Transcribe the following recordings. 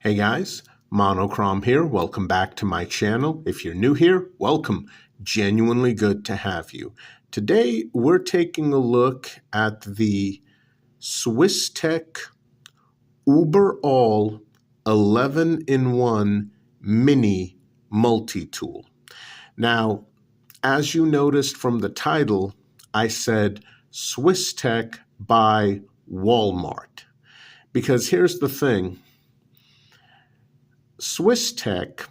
Hey guys, Monochrome here. Welcome back to my channel. If you're new here, welcome. Genuinely good to have you. Today we're taking a look at the Swiss Tech Uberall 11-in-1 mini multi-tool. Now, as you noticed from the title, I said Swiss Tech by Wal-Mart. Because here's the thing. Swiss Tech,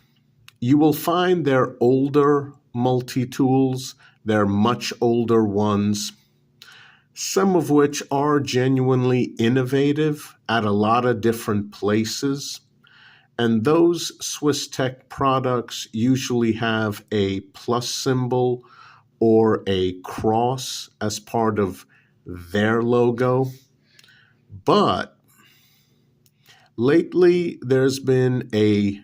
you will find their older multi-tools, their much older ones, some of which are genuinely innovative at a lot of different places. And those Swiss Tech products usually have a plus symbol or a cross as part of their logo. But lately, there's been a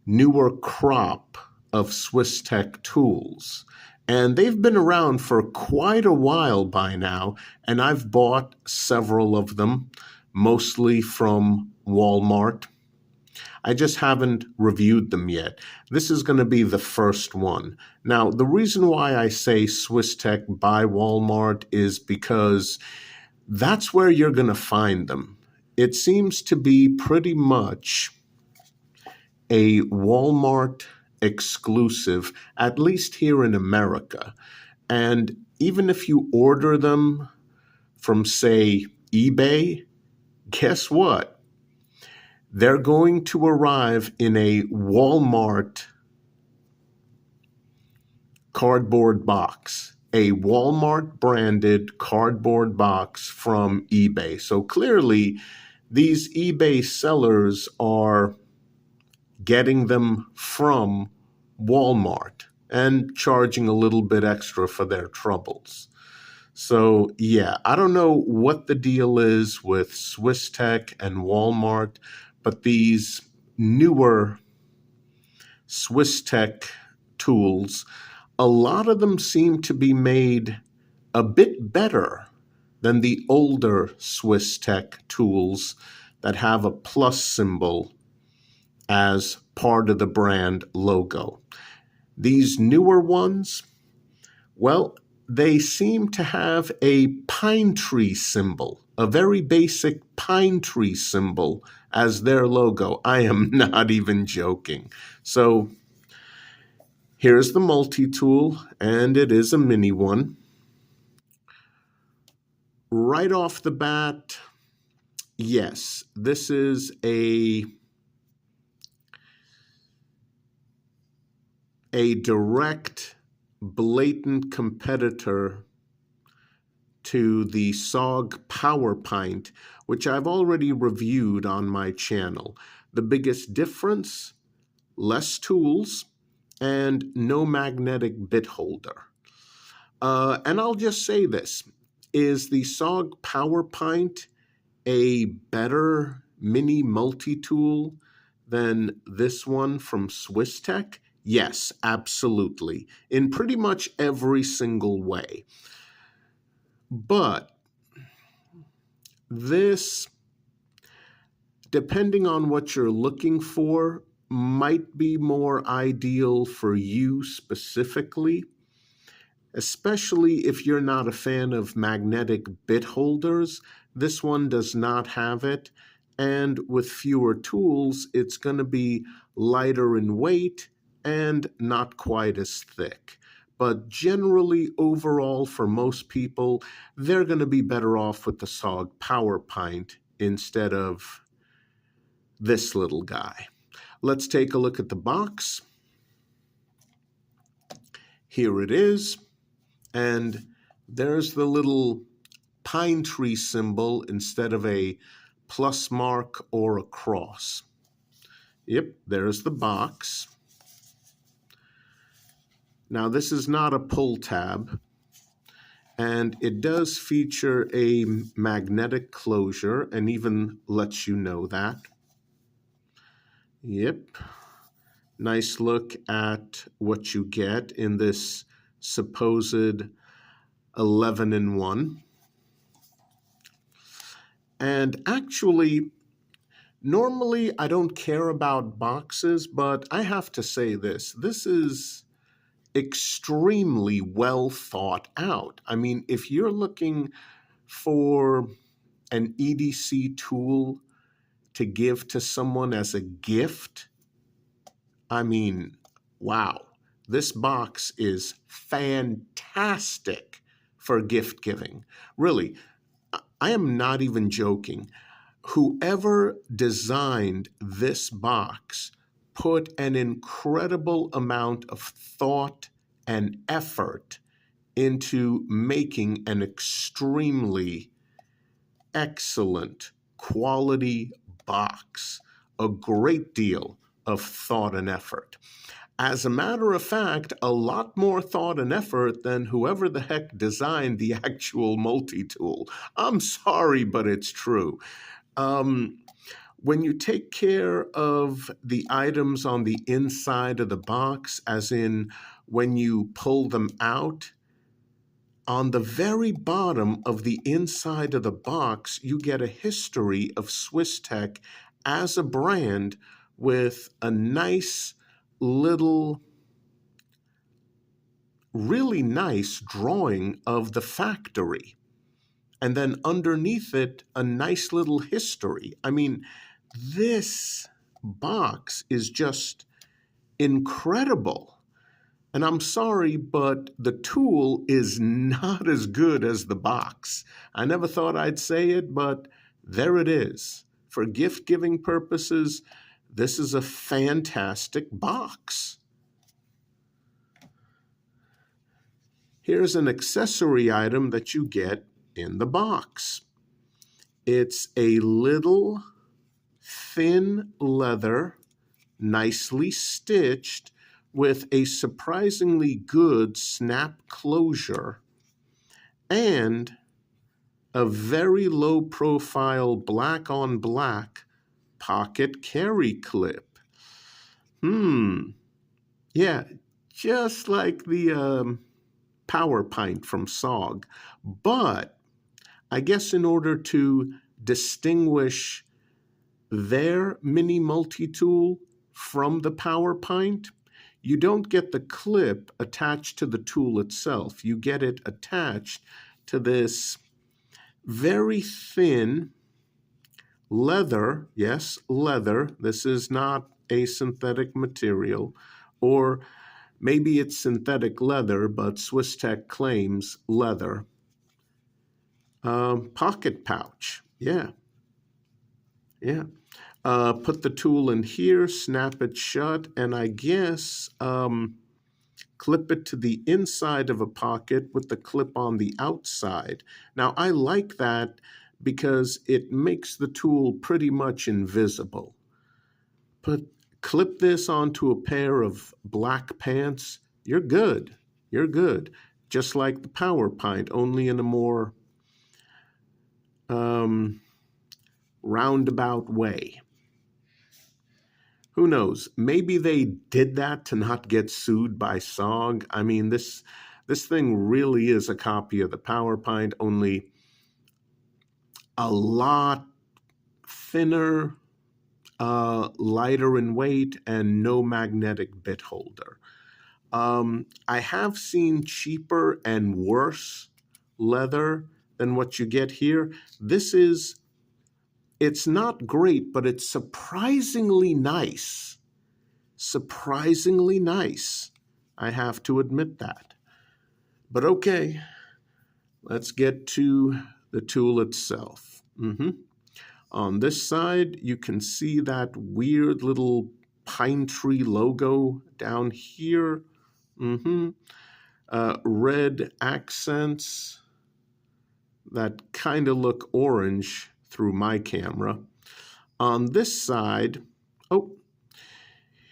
newer crop of Swiss Tech tools, and they've been around for quite a while by now, and I've bought several of them, mostly from Wal-Mart. I just haven't reviewed them yet. This is going to be the first one. Now, the reason why I say Swiss Tech by Wal-Mart is because that's where you're going to find them. It seems to be pretty much a Walmart exclusive, at least here in America. And even if you order them from, say, eBay, guess what? They're going to arrive in a Walmart cardboard box, a Walmart branded cardboard box from eBay. So clearly, these eBay sellers are getting them from Walmart and charging a little bit extra for their troubles. So yeah, I don't know what the deal is with Swiss Tech and Walmart, but these newer Swiss Tech tools, a lot of them seem to be made a bit better than the older Swiss Tech tools that have a plus symbol as part of the brand logo. These newer ones, well, they seem to have a pine tree symbol, a very basic pine tree symbol as their logo. I am not even joking. So here's the multi-tool, and it is a mini one. Right off the bat, yes, this is a direct, blatant competitor to the SOG Power Pint, which I've already reviewed on my channel. The biggest difference, less tools and no magnetic bit holder. And I'll just say this, is the SOG Power Pint a better mini multi-tool than this one from Swiss Tech? Yes, absolutely, in pretty much every single way. But this, depending on what you're looking for, might be more ideal for you specifically, especially if you're not a fan of magnetic bit holders. This one does not have it, and with fewer tools, it's going to be lighter in weight and not quite as thick. But generally, overall, for most people, they're going to be better off with the SOG Power Pint instead of this little guy. Let's take a look at the box. Here it is. And there's the little pine tree symbol instead of a plus mark or a cross. Yep, there's the box. Now, this is not a pull tab, and it does feature a magnetic closure and even lets you know that. Yep. Nice look at what you get in this supposed 11-in-1. And actually, Normally, I don't care about boxes, but I have to say this. This is extremely well thought out. I mean, if you're looking for an EDC tool to give to someone as a gift, I mean, wow, this box is fantastic for gift giving. Really, I am not even joking. Whoever designed this box put an incredible amount of thought and effort into making an extremely excellent quality box. A great deal of thought and effort. As a matter of fact, a lot more thought and effort than whoever the heck designed the actual multi-tool. I'm sorry, but it's true. When you take care of the items on the inside of the box, as in when you pull them out, on the very bottom of the inside of the box, you get a history of SwissTech as a brand with a nice little, really nice drawing of the factory. And then underneath it, a nice little history. I mean, this box is just incredible. And I'm sorry, but the tool is not as good as the box. I never thought I'd say it, but there it is. For gift-giving purposes, this is a fantastic box. Here's an accessory item that you get in the box. It's a little thin leather, nicely stitched, with a surprisingly good snap closure and a very low profile black on black pocket carry clip. Yeah, just like the Power Pint from SOG. But I guess in order to distinguish their mini multi-tool from the Power Pint, you don't get the clip attached to the tool itself. You get it attached to this very thin leather, yes, leather. This is not a synthetic material, or maybe it's synthetic leather, but SwissTech claims leather. Pocket pouch, yeah. Put the tool in here, snap it shut, and I guess clip it to the inside of a pocket with the clip on the outside. Now, I like that because it makes the tool pretty much invisible. Clip this onto a pair of black pants, you're good. You're good. Just like the Power Pint, only in a more roundabout way. Who knows? Maybe they did that to not get sued by SOG. I mean, this thing really is a copy of the Power Pint, only a lot thinner, lighter in weight, and no magnetic bit holder. I have seen cheaper and worse leather than what you get here. It's not great, but it's surprisingly nice. Surprisingly nice. I have to admit that. But okay, let's get to the tool itself. On this side, you can see that weird little pine tree logo down here. Red accents that kind of look orange through my camera. On this side,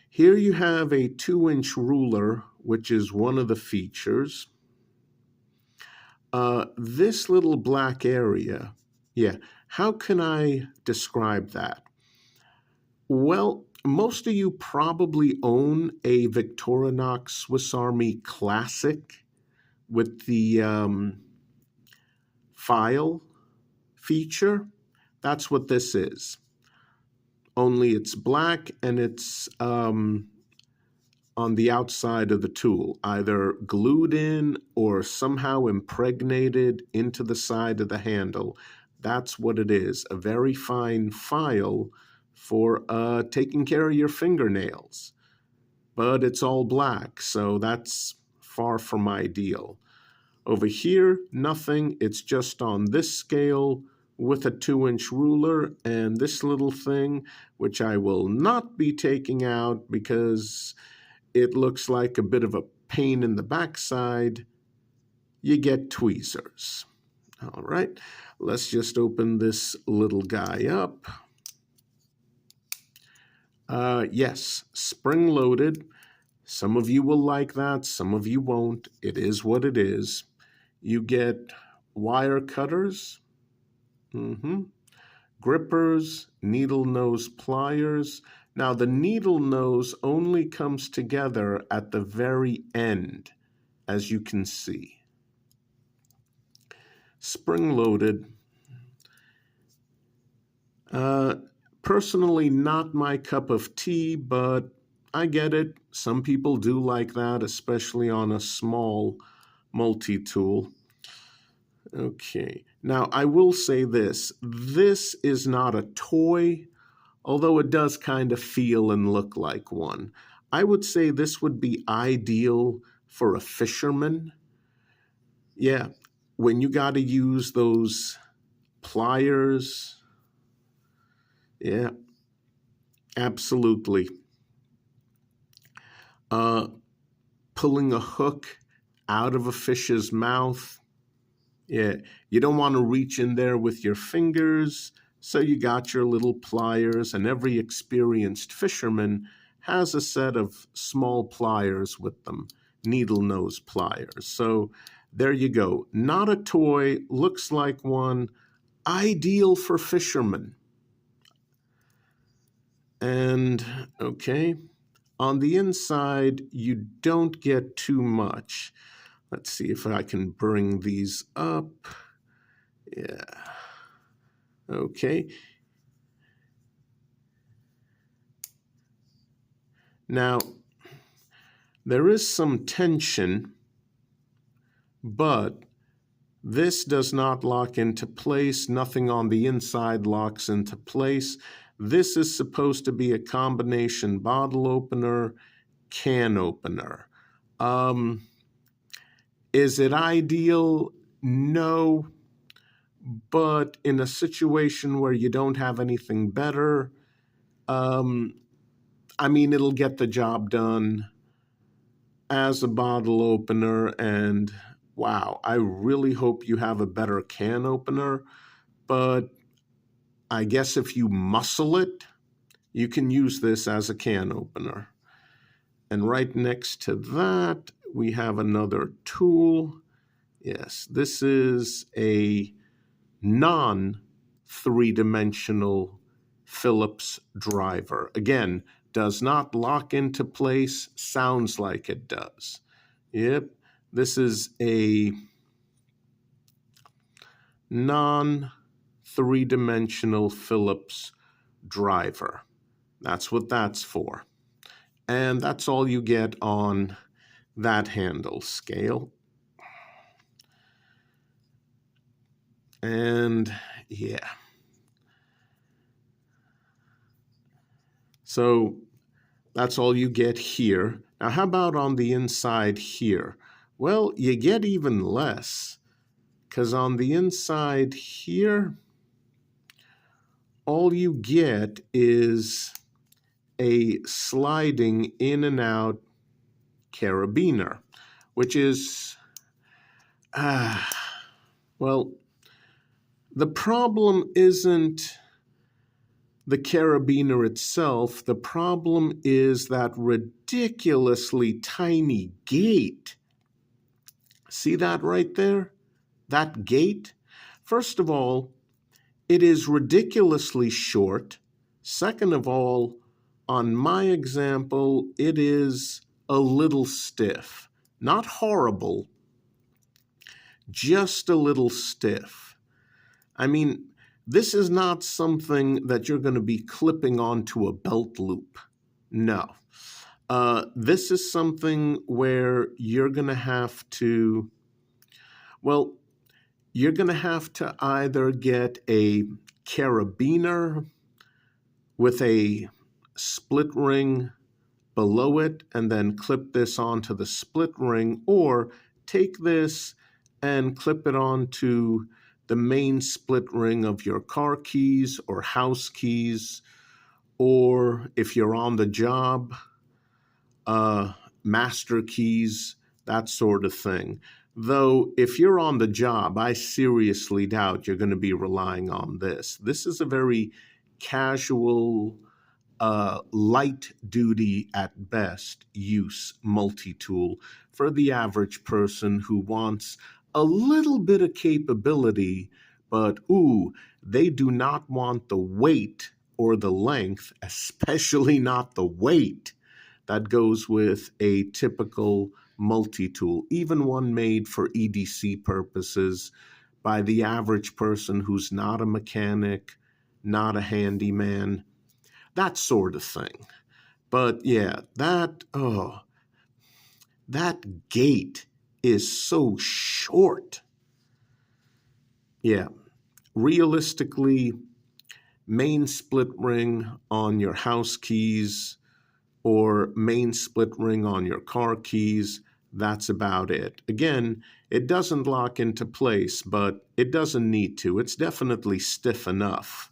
here you have a 2-inch ruler, which is one of the features. This little black area, how can I describe that? Well, most of you probably own a Victorinox Swiss Army Classic with the file feature. That's what this is. only it's black and it's on the outside of the tool, either glued in or somehow impregnated into the side of the handle. That's what it is, a very fine file for taking care of your fingernails. But it's all black, so that's far from ideal. Over here, nothing. It's just on this scale with a 2-inch ruler and this little thing, which I will not be taking out because it looks like a bit of a pain in the backside. You get tweezers. All right, let's just open this little guy up. Yes, spring-loaded. Some of you will like that, some of you won't. It is what it is. You get wire cutters, grippers, needle nose pliers. Now, the needle nose only comes together at the very end, as you can see. Spring-loaded. Personally, not my cup of tea, but I get it. Some people do like that, especially on a small multi-tool. Okay, now I will say this. This is not a toy, although it does kind of feel and look like one. I would say this would be ideal for a fisherman. Yeah, when you got to use those pliers. Yeah, absolutely. Pulling a hook out of a fish's mouth. Yeah, you don't want to reach in there with your fingers, so you got your little pliers, and every experienced fisherman has a set of small pliers with them, needle nose pliers. So there you go. Not a toy, looks like one, ideal for fishermen. And okay, on the inside, you don't get too much. Let's see if I can bring these up. Yeah. Okay. Now, there is some tension, but this does not lock into place. Nothing on the inside locks into place. This is supposed to be a combination bottle opener, can opener. Is it ideal? No. But in a situation where you don't have anything better, it'll get the job done as a bottle opener. And wow, I really hope you have a better can opener. But I guess if you muscle it, you can use this as a can opener. And right next to that, we have another tool. Yes, this is a non-three-dimensional Phillips driver. Again, does not lock into place, sounds like it does. Yep, this is a non-three-dimensional Phillips driver. That's what that's for. And that's all you get on that handle scale. And yeah. So that's all you get here. Now, how about on the inside here? Well, you get even less, because on the inside here, all you get is a sliding in and out carabiner, which is, well, the problem isn't the carabiner itself. The problem is that ridiculously tiny gate. See that right there? That gate? First of all, it is ridiculously short. Second of all, on my example, it is a little stiff. Not horrible, just a little stiff. I mean, This is not something that you're going to be clipping onto a belt loop. No. This is something where you're going to have to, well, you're going to have to either get a carabiner with a split ring below it and then clip this onto the split ring, or take this and clip it onto the main split ring of your car keys or house keys, or if you're on the job, master keys, that sort of thing. Though if you're on the job, I seriously doubt you're going to be relying on this. This is a very casual, light duty at best use multi-tool for the average person who wants a little bit of capability, but they do not want the weight or the length, especially not the weight that goes with a typical multi-tool, even one made for EDC purposes by the average person who's not a mechanic, not a handyman, that sort of thing. But yeah, that gate is so short. Yeah, realistically, main split ring on your house keys or main split ring on your car keys, that's about it. Again, it doesn't lock into place, but it doesn't need to. It's definitely stiff enough.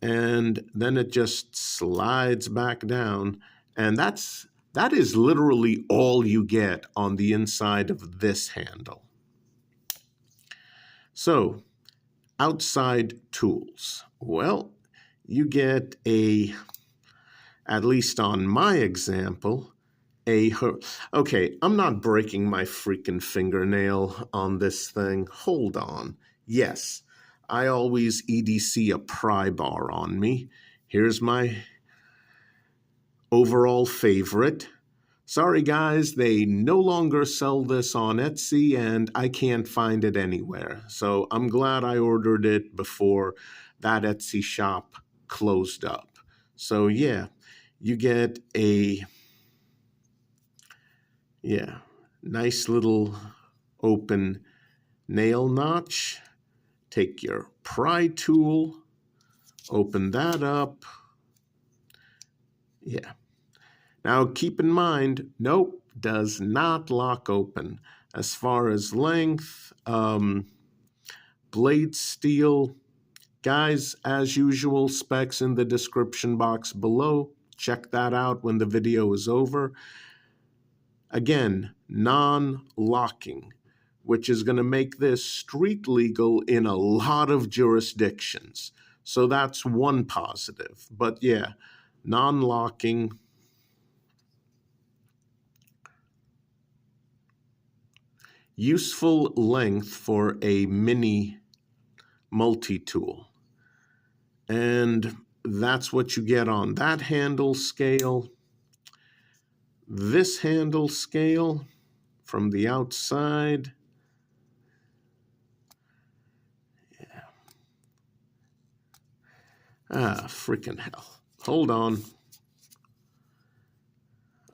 And then it just slides back down, and that is literally all you get on the inside of this handle. So, outside tools. Well, you get at least on my example, okay, I'm not breaking my freaking fingernail on this thing. Hold on. Yes, I always EDC a pry bar on me. Here's my overall favorite. Sorry guys, they no longer sell this on Etsy and I can't find it anywhere. So I'm glad I ordered it before that Etsy shop closed up. So yeah, you get a nice little open nail notch. Take your pry tool, open that up. Yeah. Now keep in mind, nope, does not lock open. As far as length, blade steel, guys, as usual, specs in the description box below. Check that out when the video is over. Again, non-locking, which is going to make this street legal in a lot of jurisdictions. So that's one positive. But yeah, non-locking. Useful length for a mini multi-tool. And that's what you get on that handle scale. This handle scale from the outside. Yeah. Freaking hell. Hold on.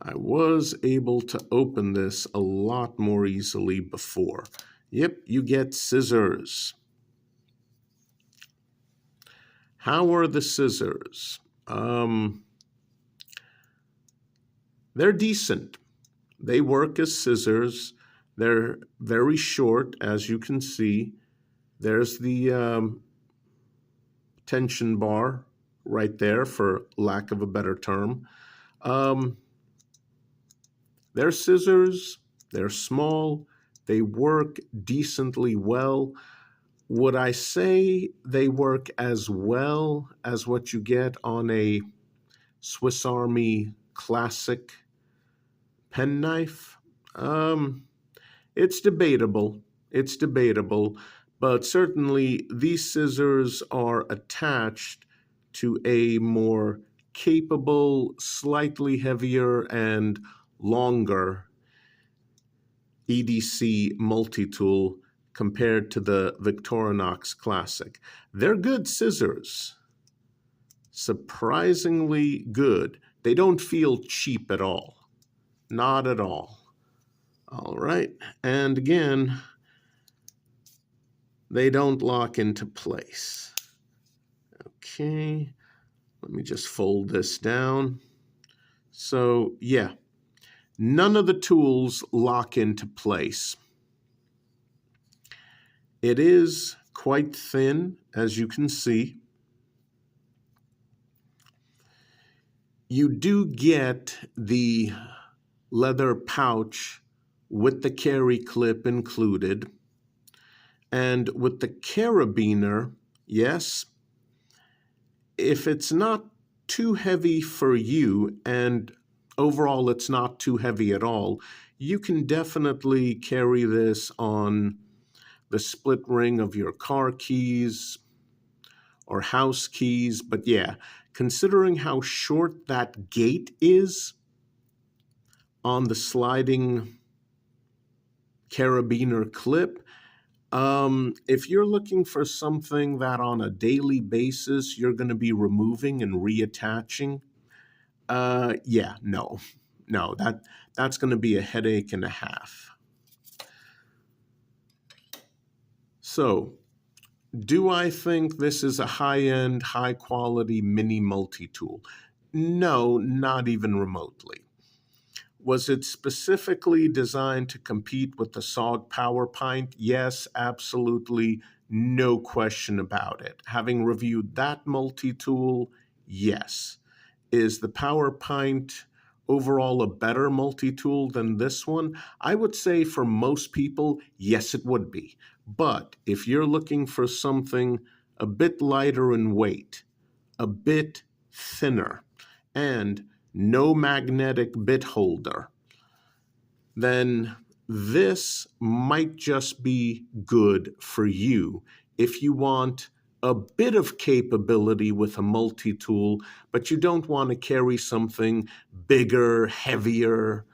I was able to open this a lot more easily before. Yep, you get scissors. How are the scissors? They're decent. They work as scissors. They're very short, as you can see. There's the tension bar right there, for lack of a better term. They're scissors. They're small. They work decently well. Would I say they work as well as what you get on a Swiss Army Classic penknife? It's debatable. It's debatable. But certainly these scissors are attached to a more capable, slightly heavier, and longer EDC multi-tool compared to the Victorinox Classic. They're good scissors. Surprisingly good. They don't feel cheap at all. Not at all. All right. And again, they don't lock into place. Okay. Let me just fold this down. So, yeah, none of the tools lock into place. It is quite thin, as you can see. You do get the leather pouch with the carry clip included. And with the carabiner, yes, if it's not too heavy for you, and overall it's not too heavy at all, you can definitely carry this on the split ring of your car keys or house keys. But yeah, considering how short that gate is on the sliding carabiner clip, if you're looking for something that on a daily basis you're going to be removing and reattaching, yeah, no, that's going to be a headache and a half. So, do I think this is a high-end, high-quality mini multi-tool? No, not even remotely. Was it specifically designed to compete with the SOG PowerPint? Yes, absolutely, no question about it. Having reviewed that multi-tool, yes. Is the PowerPint overall a better multi-tool than this one? I would say for most people, yes, it would be. But if you're looking for something a bit lighter in weight, a bit thinner, and no magnetic bit holder, then this might just be good for you if you want a bit of capability with a multi-tool, but you don't want to carry something bigger, heavier,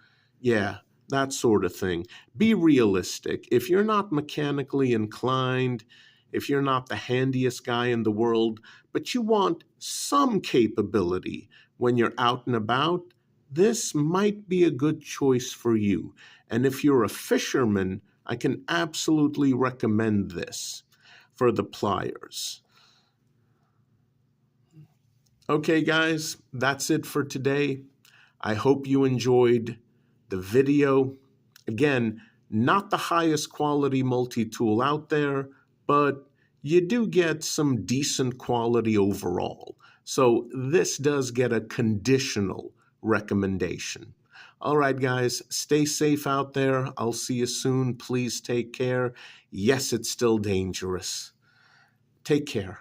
yeah, that sort of thing. Be realistic. If you're not mechanically inclined, if you're not the handiest guy in the world, but you want some capability when you're out and about, this might be a good choice for you. And if you're a fisherman, I can absolutely recommend this for the pliers. Okay, guys, that's it for today. I hope you enjoyed the video. Again, not the highest quality multi-tool out there, but you do get some decent quality overall. So this does get a conditional recommendation. All right, guys, stay safe out there. I'll see you soon. Please take care. Yes, it's still dangerous. Take care.